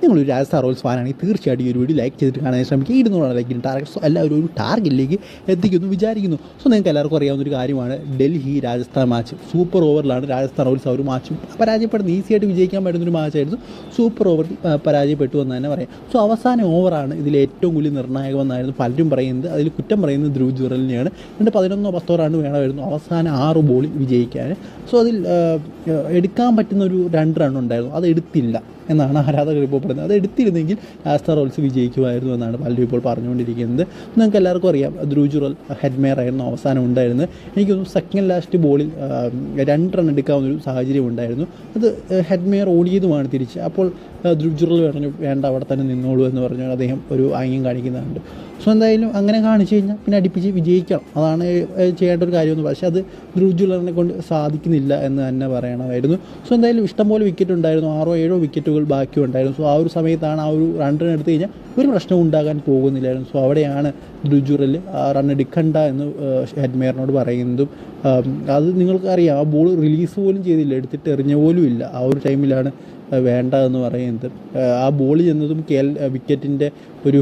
നിങ്ങളൊരു രാജസ്ഥാൻ റോയൽസ് ഫാനാണെങ്കിൽ തീർച്ചയായിട്ടും ഈ ഒരു വീഡിയോ ലൈക്ക് ചെയ്തിട്ട് കാണാൻ ശ്രമിക്കുക. 200 ലൈക്കിന് ടാർഗറ്റ് എല്ലാവരും ഒരു ടാർഗറ്റിലേക്ക് എത്തിക്കുന്നു വിചാരിക്കുന്നു. സോ നിങ്ങൾക്ക് എല്ലാവർക്കും അറിയാവുന്ന ഒരു കാര്യമാണ്, ഡൽഹി രാജസ്ഥാൻ മാച്ച് സൂപ്പർ ഓവറിലാണ് രാജസ്ഥാൻ റോയൽസ് ആ ഒരു മാച്ച് പരാജയപ്പെടുന്നത്. ഈസിയായിട്ട് വിജയിക്കാൻ പറ്റുന്നൊരു മാച്ചായിരുന്നു. സൂപ്പർ ഓവറിൽ പരാജയപ്പെട്ടു എന്ന് തന്നെ പറയാം. സോ അവസാന ഓവറാണ് ഇതിൽ ഏറ്റവും കൂടുതൽ നിർണായകമെന്നായിരുന്നു പലരും പറയുന്നത്. അതിൽ കുറ്റം പറയുന്നത് ധ്രുവ് ജുറലിനെയാണ്. 11-10 റൺ വേണമായിരുന്നു അവസാന 6 ബോളിൽ വിജയിക്കാൻ. സോ അതിൽ എടുക്കാൻ പറ്റുന്ന ഒരു 2 റൺ ഉണ്ടായിരുന്നു, അത് എടുത്തില്ല എന്നാണ് ആരാധകർ ഇപ്പോൾ പറയുന്നത്. അത് എടുത്തിരുന്നെങ്കിൽ രാജസ്ഥാൻ റോയൽസ് വിജയിക്കുമായിരുന്നു എന്നാണ് പലരും ഇപ്പോൾ പറഞ്ഞുകൊണ്ടിരിക്കുന്നത്. നിങ്ങൾക്ക് എല്ലാവർക്കും അറിയാം, ധ്രുവ് ജുറൽ ഹെഡ്മെയർ ആയിരുന്നു അവസാനം ഉണ്ടായിരുന്നത്. എനിക്ക് തോന്നുന്നു സെക്കൻഡ് ലാസ്റ്റ് ബോളിൽ 2 റൺ എടുക്കാവുന്നൊരു സാഹചര്യം ഉണ്ടായിരുന്നു. അത് ഹെഡ്മെയർ ഓടിയതുമാണ് തിരിച്ച്. അപ്പോൾ ധ്രുവ് ജുറൽ പറഞ്ഞു വേണ്ട അവിടെ തന്നെ നിന്നോളൂ എന്ന് പറഞ്ഞു അദ്ദേഹം ഒരു ആംഗ്യം കാണിക്കുന്നുണ്ട്. സോ എന്തായാലും അങ്ങനെ കാണിച്ചു കഴിഞ്ഞാൽ പിന്നെ അടുപ്പിച്ച് വിജയിക്കണം, അതാണ് ചെയ്യേണ്ട ഒരു കാര്യമെന്ന്. പക്ഷേ അത് ധ്രുവ് ജുറലിനെ കൊണ്ട് സാധിക്കുന്നില്ല എന്ന് തന്നെ പറയണമായിരുന്നു. സോ എന്തായാലും ഇഷ്ടംപോലെ വിക്കറ്റ് ഉണ്ടായിരുന്നു, 6-7 വിക്കറ്റുകൾ ബാക്കിയുണ്ടായിരുന്നു. സോ ആ ഒരു സമയത്താണ് ആ ഒരു 2 റൺ എടുത്തു കഴിഞ്ഞാൽ ഒരു പ്രശ്നവും ഉണ്ടാകാൻ പോകുന്നില്ലായിരുന്നു. സോ അവിടെയാണ് ധ്രുവ് ജുറൽ റൺ എടുക്കണ്ട എന്ന് ഹെഡ്മെയറിനോട് പറയുന്നതും. അത് നിങ്ങൾക്കറിയാം, ആ ബോൾ റിലീസ് പോലും ചെയ്തില്ല, എടുത്തിട്ട് എറിഞ്ഞ പോലും ഇല്ല. ആ ഒരു ടൈമിലാണ് വേണ്ട എന്ന് പറയുന്നത്. ആ ബോൾ ചെന്നതും വിക്കറ്റിൻ്റെ ഒരു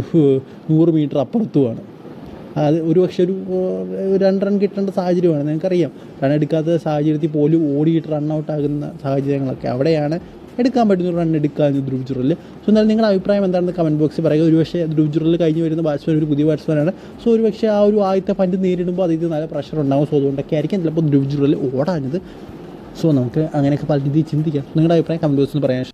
100 മീറ്റർ അപ്പുറത്തുമാണ്. അത് ഒരുപക്ഷെ ഒരു 2 റൺ കിട്ടേണ്ട സാഹചര്യമാണ്. നിങ്ങൾക്കറിയാം, റൺ എടുക്കാത്ത സാഹചര്യത്തിൽ പോലും ഓടിയിട്ട് റണ്ണൗട്ട് ആകുന്ന സാഹചര്യങ്ങളൊക്കെ അവിടെയാണ് എടുക്കാൻ പറ്റുന്ന റൺ എടുക്കാമെന്ന് ധ്രുവ് ജുറൽ. സോ എന്നാലും നിങ്ങളുടെ അഭിപ്രായം എന്താണെന്ന് കമൻറ്റ് ബോക്സിൽ പറയുക. ഒരുപക്ഷെ ധ്രുവ് ജുറൽ കഴിഞ്ഞ് വരുന്ന ബാറ്റ്സ്മാൻ ഒരു പുതിയ ബാറ്റ്സ്മാനാണ്. സോ ഒരുപക്ഷെ ആ ഒരു ആദ്യത്തെ പന്ത് നേരിടുമ്പോൾ അതിൽ നല്ല പ്രഷർ ഉണ്ടാകും. സോ അതുകൊണ്ടൊക്കെ ആയിരിക്കും ചിലപ്പോൾ ധ്രുവ് ജുറൽ ഓടാഞ്ഞത്. സോ നമുക്ക് അങ്ങനെയൊക്കെ പല രീതിയിൽ ചിന്തിക്കാം. നിങ്ങളുടെ അഭിപ്രായം കമൻറ്റ് ബോക്സിൽ പറയാൻ